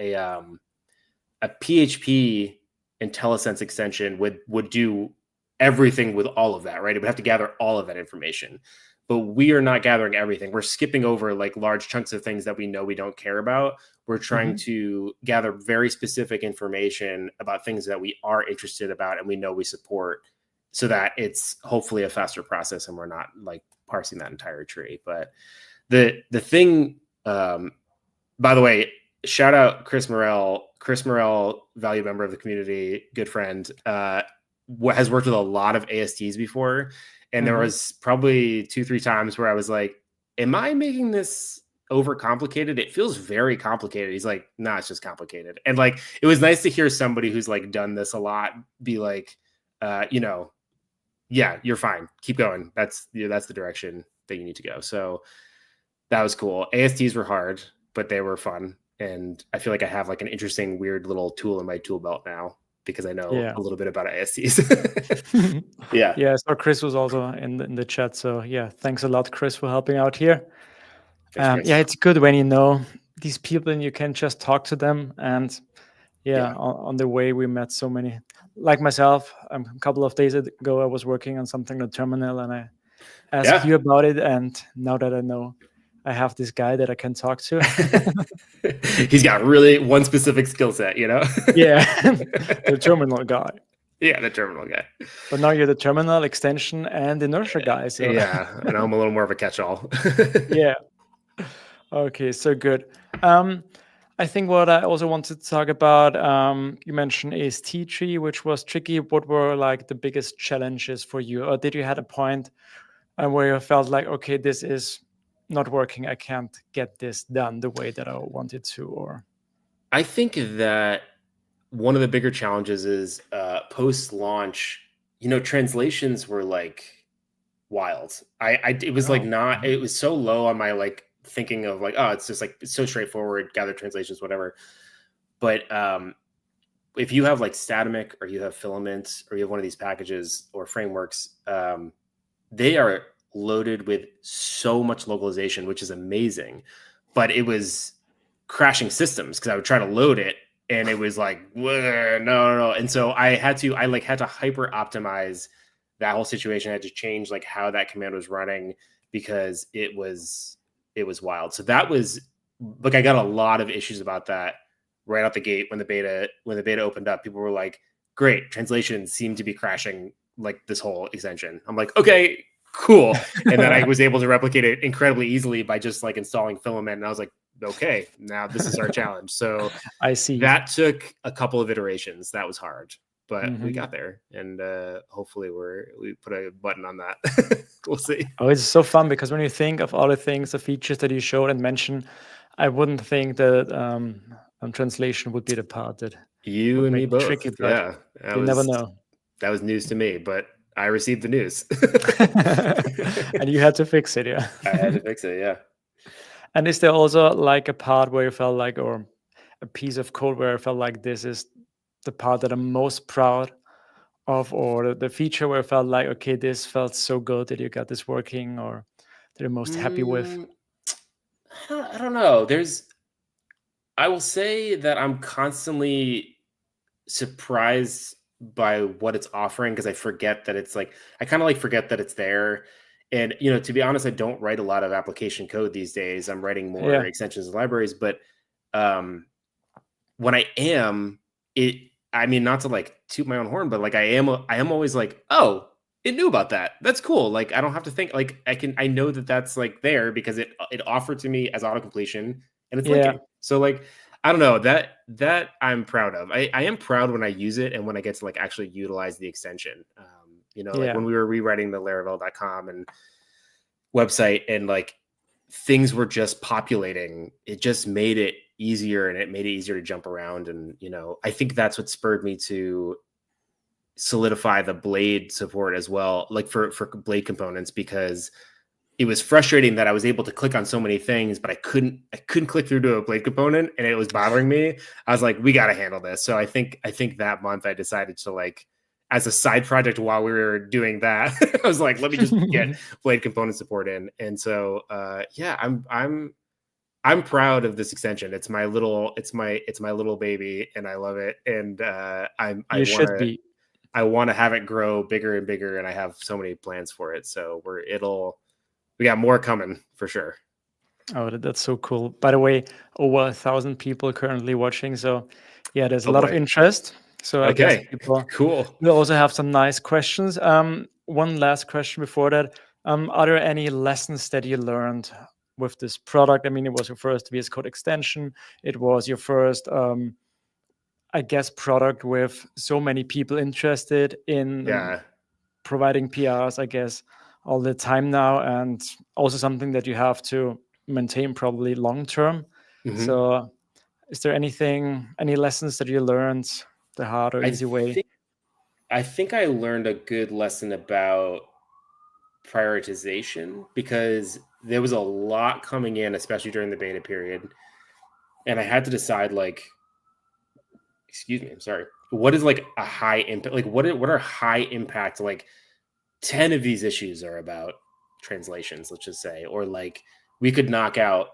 a PHP IntelliSense extension would do everything with all of that, right? It would have to gather all of that information. But we are not gathering everything. We're skipping over like large chunks of things that we know we don't care about. We're trying to gather very specific information about things that we are interested about and we know we support, so that it's hopefully a faster process and we're not like parsing that entire tree. But the thing, by the way, shout out Chris Morrell, valued member of the community, good friend, has worked with a lot of ASTs before. And there was probably 2-3 times where I was like, am I making this overcomplicated? It feels very complicated. He's like, nah, it's just complicated. And like, it was nice to hear somebody who's like done this a lot be like, yeah, you're fine. Keep going. That's the direction that you need to go. So that was cool. ASTs were hard, but they were fun. And I feel like I have like an interesting, weird little tool in my tool belt now, because I know a little bit about ASTs. Yeah. So Chris was also in the chat. So yeah, thanks a lot, Chris, for helping out here. Yeah, it's good when you know these people and you can just talk to them. And on the way we met so many, like myself. A couple of days ago, I was working on something in the terminal, and I asked you about it. And now that I know, I have this guy that I can talk to. He's got really one specific skill set, you know? Yeah, the terminal guy. Yeah, the terminal guy. But now you're the terminal extension and inertia guy. So yeah, and I'm a little more of a catch-all. Yeah. Okay, so good. I think what I also wanted to talk about, you mentioned AST tree, which was tricky. What were like the biggest challenges for you? Or did you had a point where you felt like, okay, this is not working, I can't get this done the way that I wanted to? Or I think that one of the bigger challenges is post-launch, translations were like wild. It was like not, it was so low on my like thinking of like, oh, it's just like, it's so straightforward, gather translations, whatever. But if you have like Statamic or you have Filament or you have one of these packages or frameworks, they are loaded with so much localization, which is amazing. But it was crashing systems because I would try to load it and it was like, no. And so I had to hyper optimize that whole situation. I had to change like how that command was running because it was wild. So that was like, I got a lot of issues about that right out the gate when the beta opened up. People were like, great, translations seem to be crashing like this whole extension. I'm like, okay, cool. And then I was able to replicate it incredibly easily by just like installing Filament. And I was like, okay, now this is our challenge. So I see that took a couple of iterations. That was hard, but we got there, and hopefully we put a button on that. We'll see. Oh, it's so fun because when you think of all the things, the features that you showed and mentioned, I wouldn't think that translation would be the part that you would and me make it both. tricky, but Yeah, you never know. That was news to me, but I received the news. And you had to fix it, yeah. I had to fix it, yeah. And is there also like a part where you felt like, or a piece of code where I felt like this is the part that I'm most proud of, or the feature where I felt like, okay, this felt so good that you got this working, or that you're most happy with? I don't know. I will say that I'm constantly surprised by what it's offering because I forget that it's like, I kind of like forget that it's there. And, to be honest, I don't write a lot of application code these days. I'm writing more Yeah. extensions and libraries, but when I am, I mean, not to like toot my own horn, but like I am always like, oh, it knew about that. That's cool. Like I don't have to think. Like I know that that's like there because it offered to me as auto completion and it's Yeah. linking. So like I don't know, that I'm proud of. I am proud when I use it and when I get to like actually utilize the extension. Like Yeah. when we were rewriting the Laravel.com and website and like things were just populating, it just made it easier and it made it easier to jump around. And, I think that's what spurred me to solidify the Blade support as well, like for Blade components, because it was frustrating that I was able to click on so many things, but I couldn't click through to a Blade component and it was bothering me. I was like, we got to handle this. So I think that month I decided to like, as a side project while we were doing that, I was like, let me just get Blade component support in. And so, yeah, I'm proud of this extension. It's my little baby and I love it. And I want to have it grow bigger and bigger. And I have so many plans for it. So we got more coming for sure. Oh, that's so cool. By the way, over 1,000 people currently watching. So yeah, there's a lot of interest. So I guess people cool. will also have some nice questions. One last question before that. Are there any lessons that you learned with this product? I mean, it was your first VS Code extension. It was your first, I guess, product with so many people interested in providing PRs, I guess, all the time now, and also something that you have to maintain probably long term. So is there any lessons that you learned the hard or easy way? I think I learned a good lesson about prioritization because there was a lot coming in, especially during the beta period. And I had to decide like, excuse me, I'm sorry. What is like a high impact? Like what are high impact? Like 10 of these issues are about translations, let's just say, or like we could knock out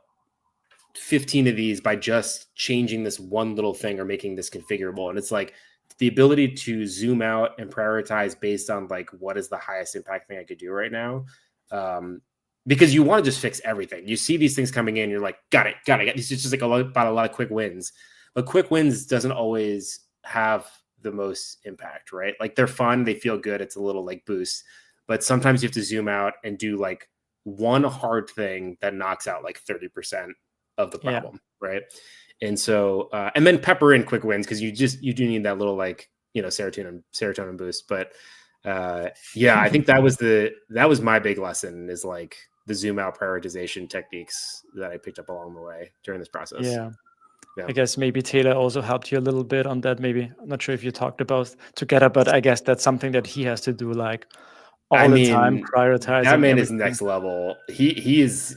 15 of these by just changing this one little thing or making this configurable. And it's like the ability to zoom out and prioritize based on like what is the highest impact thing I could do right now. Because you want to just fix everything. You see these things coming in, you're like, got it. It's just like about a lot of quick wins. But quick wins doesn't always have the most impact, right? Like they're fun, they feel good, it's a little like boost. But sometimes you have to zoom out and do like one hard thing that knocks out like 30% of the problem, right? And so, and then pepper in quick wins because you do need that little like serotonin boost. But yeah, I think that was my big lesson is like the zoom out prioritization techniques that I picked up along the way during this process. Yeah. I guess maybe Taylor also helped you a little bit on that. Maybe I'm not sure if you talked about together, but I guess that's something that he has to do, like all the time, that prioritizing man is everything. next level. He is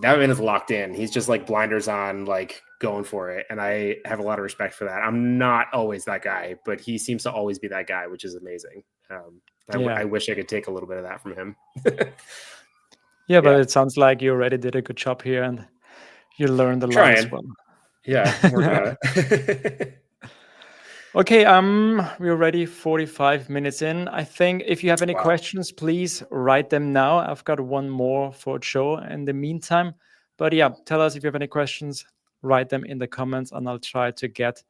that man is locked in. He's just like blinders on, like going for it. And I have a lot of respect for that. I'm not always that guy, but he seems to always be that guy, which is amazing. I wish I could take a little bit of that from him. Yeah, but it sounds like you already did a good job here and you learned a lot as well. Yeah, I'm working on it. Okay, we're already 45 minutes in. I think if you have any questions, please write them now. I've got one more for Joe in the meantime. But yeah, tell us if you have any questions, write them in the comments and I'll try to get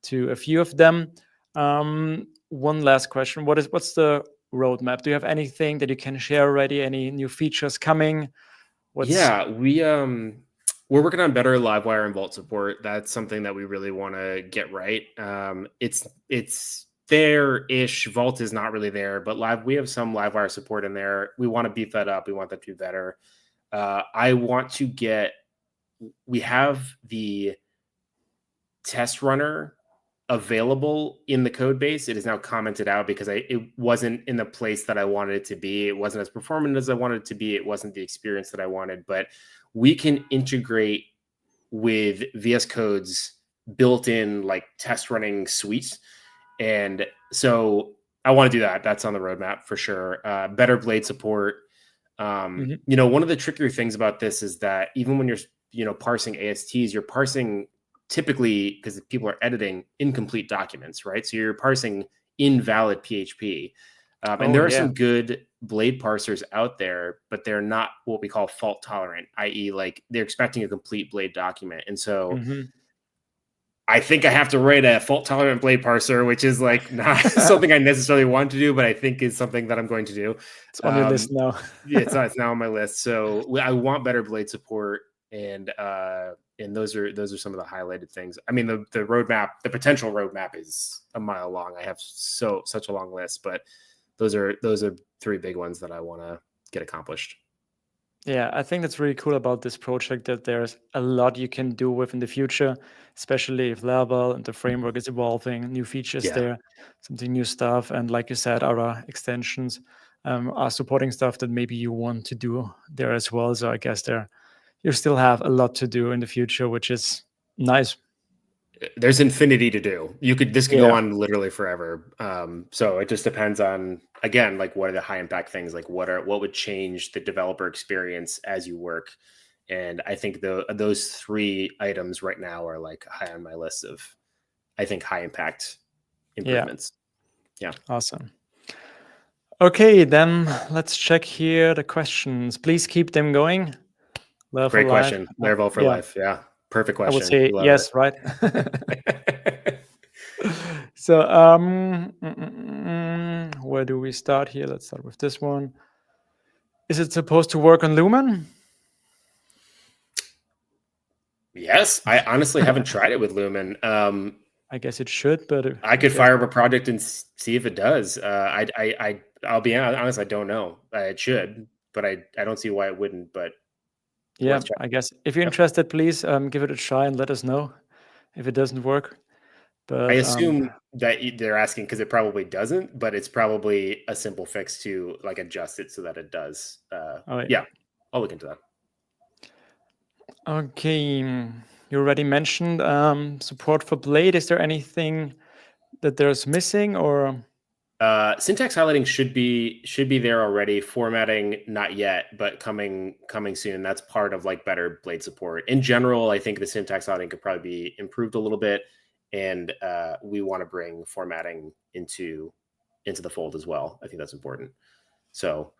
to a few of them. One last question. What's the roadmap? Do you have anything that you can share already? Any new features coming? We're working on better Livewire and Vault support. That's something that we really want to get right. It's there-ish. Vault is not really there, but we have some Livewire support in there. We want to beef that up. We want that to be better. We have the test runner available in the code base. It is now commented out because it wasn't in the place that I wanted it to be. It wasn't as performant as I wanted it to be. It wasn't the experience that I wanted, but we can integrate with VS Code's built-in like test running suite. And so I want to do that. That's on the roadmap for sure. Better blade support. One of the trickier things about this is that even when you're parsing ASTs, you're parsing typically, because people are editing, incomplete documents, right? So you're parsing invalid PHP. And there are some good blade parsers out there, but they're not what we call fault tolerant, i.e. like they're expecting a complete blade document. And so I think I have to write a fault tolerant blade parser, which is like not something I necessarily want to do, but I think is something that I'm going to do. It's on your list now. It's now on my list. So I want better blade support, and those are some of the highlighted things. I mean, the roadmap, the potential roadmap is a mile long. I have such a long list, but those are three big ones that I want to get accomplished. Yeah, I think that's really cool about this project, that there's a lot you can do with in the future, especially if Laravel and the framework is evolving, new features there, something new stuff. And like you said, our extensions are supporting stuff that maybe you want to do there as well. So I guess you still have a lot to do in the future, which is nice. There's infinity to do. This could go on literally forever. So it just depends on, again, like what are the high impact things? Like what would change the developer experience as you work? And I think those three items right now are like high on my list of, I think, high impact improvements. Yeah. Awesome. Okay, then let's check here the questions. Please keep them going. Great question. Laravel for life. Yeah. Perfect question. I would say yes, right? So, where do we start here? Let's start with this one. Is it supposed to work on Lumen? Yes. I honestly haven't tried it with Lumen. I guess it should, but I could fire up a project and see if it does. I'll be honest, I don't know. It should, but I don't see why it wouldn't. But yeah, I guess if you're interested, please give it a try and let us know if it doesn't work. But I assume that they're asking because it probably doesn't, but it's probably a simple fix to like adjust it so that it does. Yeah, I'll look into that. Okay, you already mentioned support for Blade. Is there anything that there's missing, or? Syntax highlighting should be there already. Formatting not yet, but coming soon. That's part of like better Blade support. In general, I think the syntax highlighting could probably be improved a little bit, and we want to bring formatting into the fold as well. I think that's important. So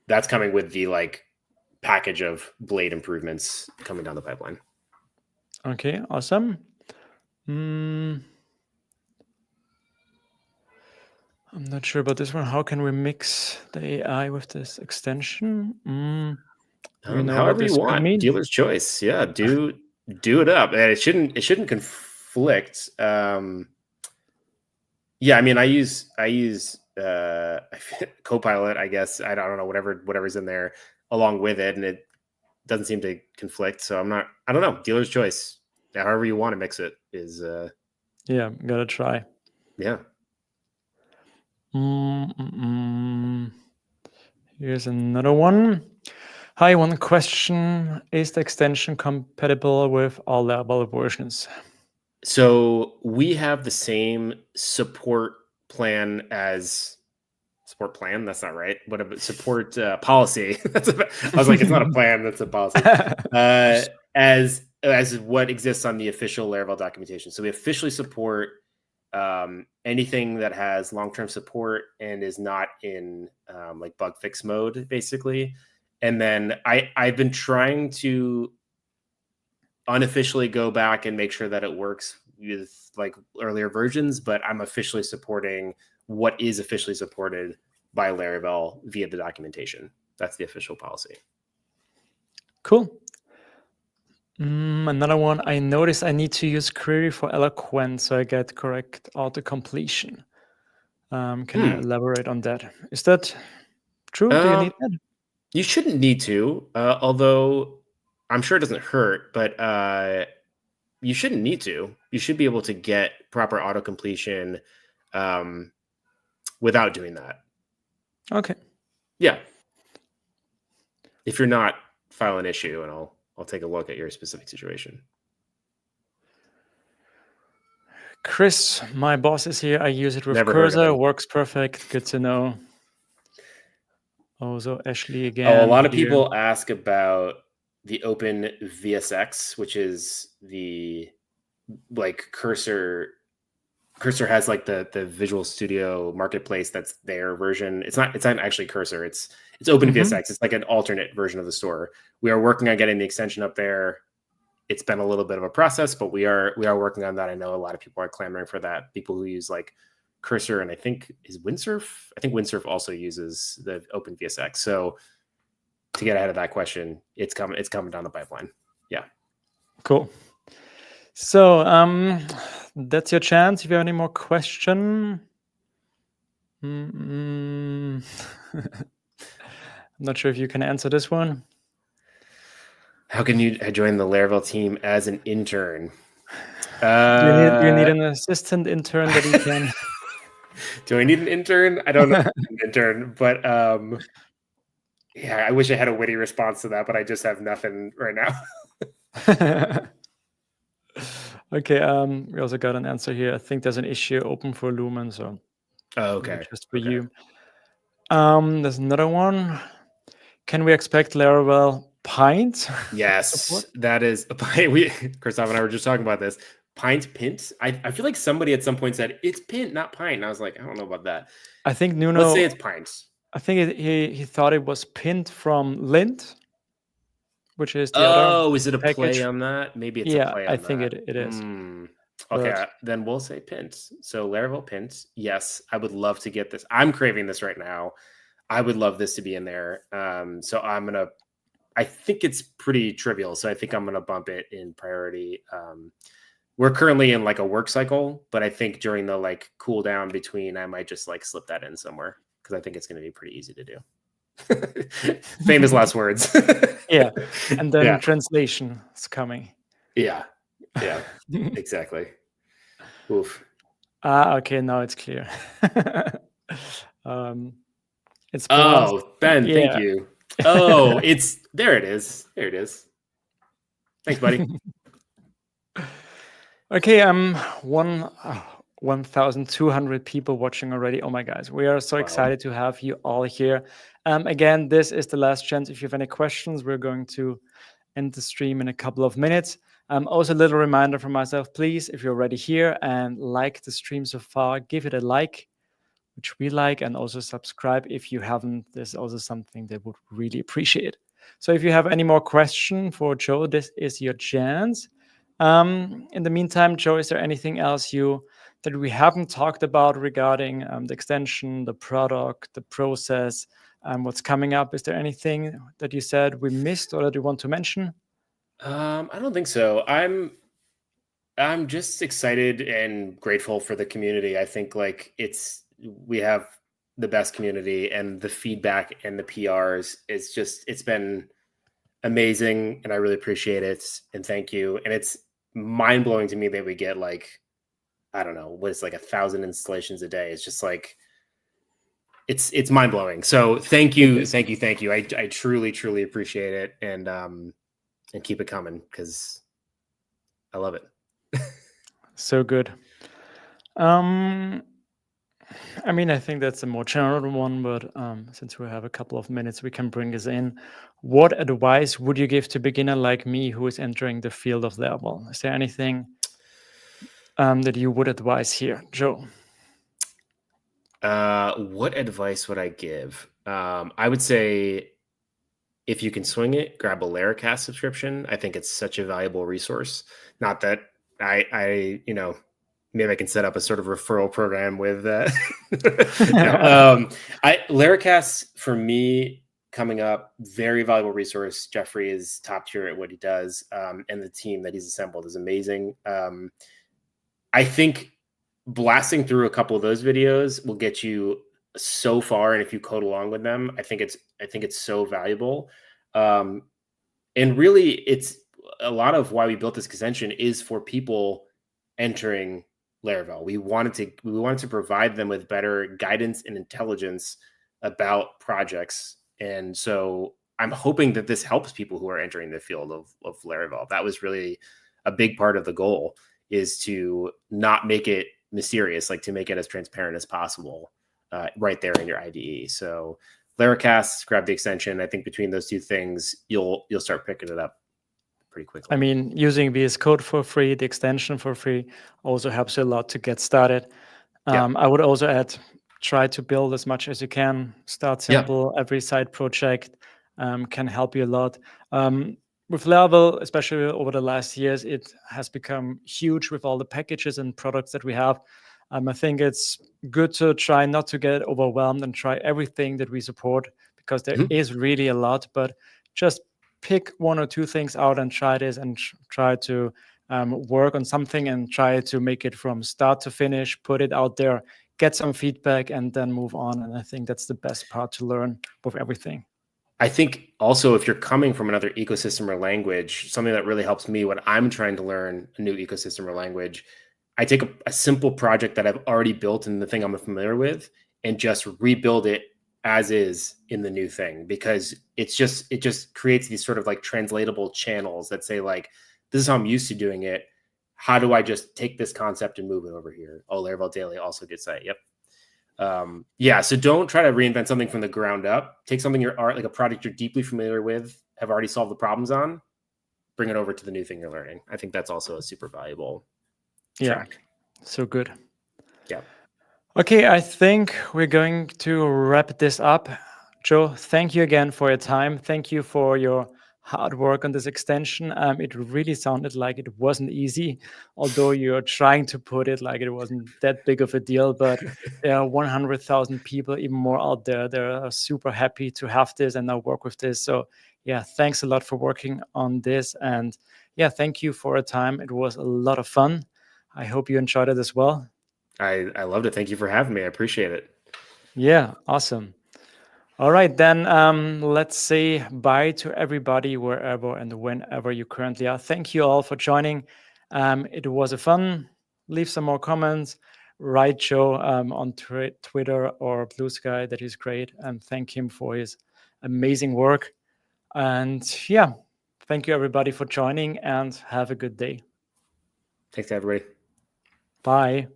that's coming with the like package of Blade improvements coming down the pipeline. Okay, awesome. I'm not sure about this one. How can we mix the AI with this extension? However you want. Dealer's choice. Yeah, do it up. And it shouldn't conflict. Yeah, I mean, I use Copilot, I guess. I don't know, whatever's in there. along with it, and it doesn't seem to conflict. So I don't know. Dealer's choice. However you want to mix it is. Yeah, gotta try. Yeah. Here's another one. Hi, one question. Is the extension compatible with all Laravel versions? So we have the same support plan as support plan. That's not right. What about support policy? I was like, it's not a plan. That's a policy. As what exists on the official Laravel documentation. So we officially support anything that has long-term support and is not in like bug fix mode, basically. And then I've been trying to unofficially go back and make sure that it works with like earlier versions, but I'm officially supporting what is officially supported by Laravel via the documentation. That's the official policy. Cool. Another one. I noticed I need to use query for eloquent so I get correct auto completion. Can you elaborate on that? Is that true? Do you need that? You shouldn't need to, although I'm sure it doesn't hurt, but you shouldn't need to. You should be able to get proper auto completion without doing that. Okay. Yeah. If you're not, file an issue, and I'll take a look at your specific situation. Chris, my boss is here. I use it with Never heard of Cursor. him. Works perfect. Good to know. Also, Ashley again. Oh, a lot of people ask about the Open VSX, which is the like Cursor has like the Visual Studio Marketplace. That's their version. It's not actually Cursor. It's Open VSX. It's like an alternate version of the store. We are working on getting the extension up there. It's been a little bit of a process, but we are working on that. I know a lot of people are clamoring for that. People who use like Cursor, and I think is Windsurf. I think Windsurf also uses the Open VSX. So to get ahead of that question, it's coming down the pipeline. Yeah. Cool. So that's your chance. If you have any more question. I'm not sure if you can answer this one. How can you join the Laravel team as an intern? Do you need an assistant intern that you can? Do I need an intern? I don't know an intern, but yeah, I wish I had a witty response to that, but I just have nothing right now. Okay, we also got an answer here. I think there's an issue open for Lumen, so okay, just for you. There's another one. Can we expect Laravel Pint? Yes, that is a Pint. Christoph and I were just talking about this. Pint. I feel like somebody at some point said it's Pint, not Pint. And I was like, I don't know about that. I think Nuno. Let's say it's Pint. I think he thought it was Pint from Lint, which is the other. Oh, is it a play on that? Maybe it's a play on that. I think it is. Okay, then we'll say Pint. So Laravel Pint. Yes, I would love to get this. I'm craving this right now. I would love this to be in there. So I think it's pretty trivial. So I think I'm gonna bump it in priority. We're currently in like a work cycle, but I think during the like cool down between, I might just like slip that in somewhere because I think it's gonna be pretty easy to do. Famous last words. Yeah, and then translation is coming. Yeah, exactly. Oof. Okay, now it's clear. It's Ben, thank you. Oh, there it is. Thanks, buddy. Okay, 1,200 people watching already. Oh my guys, we are so excited to have you all here. Again, this is the last chance. If you have any questions, we're going to end the stream in a couple of minutes. Also, a little reminder from myself, please, if you're already here and like the stream so far, give it a like, which we like, and also subscribe if you haven't. There's also something they would really appreciate. So if you have any more question for Joe, this is your chance. In the meantime, Joe, is there anything else that we haven't talked about regarding the extension, the product, the process, what's coming up? Is there anything that you said we missed or that you want to mention? I don't think so. I'm just excited and grateful for the community. I think like we have the best community, and the feedback and the PRs is just, it's been amazing, and I really appreciate it. And thank you. And it's mind blowing to me that we get like, I don't know, what is like 1,000 installations a day. It's just like, it's mind blowing. So thank you. I truly appreciate it. And keep it coming, because I love it. So good. I mean, I think that's a more general one, but since we have a couple of minutes, we can bring this in. What advice would you give to a beginner like me who is entering the field of Laravel? Is there anything that you would advise here, Joe? What advice would I give? I would say, if you can swing it, grab a Laracast subscription. I think it's such a valuable resource. Not that I maybe I can set up a sort of referral program with that. Laracast, for me, coming up, very valuable resource. Jeffrey is top tier at what he does, and the team that he's assembled is amazing. I think blasting through a couple of those videos will get you so far, and if you code along with them, I think it's so valuable. And really, it's a lot of why we built this extension is for people entering Laravel. We wanted to provide them with better guidance and intelligence about projects, and so I'm hoping that this helps people who are entering the field of Laravel. That was really a big part of the goal, is to not make it mysterious, like to make it as transparent as possible, right there in your IDE. So Laracast, grab the extension. I think between those two things, you'll start picking it up pretty quickly. I mean, using VS Code for free, the extension for free, also helps you a lot to get started. I would also add, try to build as much as you can. Start simple. Every side project can help you a lot. With Laravel, especially over the last years, it has become huge with all the packages and products that we have. I think it's good to try not to get overwhelmed and try everything that we support, because there is really a lot, but just pick one or two things out and try this, and try to work on something and try to make it from start to finish, put it out there, get some feedback, and then move on. And I think that's the best part to learn with everything. I think also, if you're coming from another ecosystem or language, something that really helps me when I'm trying to learn a new ecosystem or language, I take a simple project that I've already built in the thing I'm familiar with and just rebuild it as is in the new thing, because it just creates these sort of like translatable channels that say like, this is how I'm used to doing it. How do I just take this concept and move it over here? Oh, Laravel Daily also gets that. Yep. So don't try to reinvent something from the ground up. Take something like a product you're deeply familiar with, have already solved the problems on, bring it over to the new thing you're learning. I think that's also a super valuable track. So good. Yeah. Okay, I think we're going to wrap this up. Joe, thank you again for your time. Thank you for your hard work on this extension. It really sounded like it wasn't easy, although you're trying to put it like it wasn't that big of a deal. But there are 100,000 people, even more out there. They're super happy to have this and now work with this. So yeah, thanks a lot for working on this. And yeah, thank you for your time. It was a lot of fun. I hope you enjoyed it as well. I loved it. Thank you for having me. I appreciate it. Yeah, awesome. All right, then let's say bye to everybody wherever and whenever you currently are. Thank you all for joining. It was a fun. Leave some more comments. Write Joe on Twitter or Blue Sky. That is great. And thank him for his amazing work. And yeah, thank you everybody for joining, and have a good day. Thanks to everybody. Bye.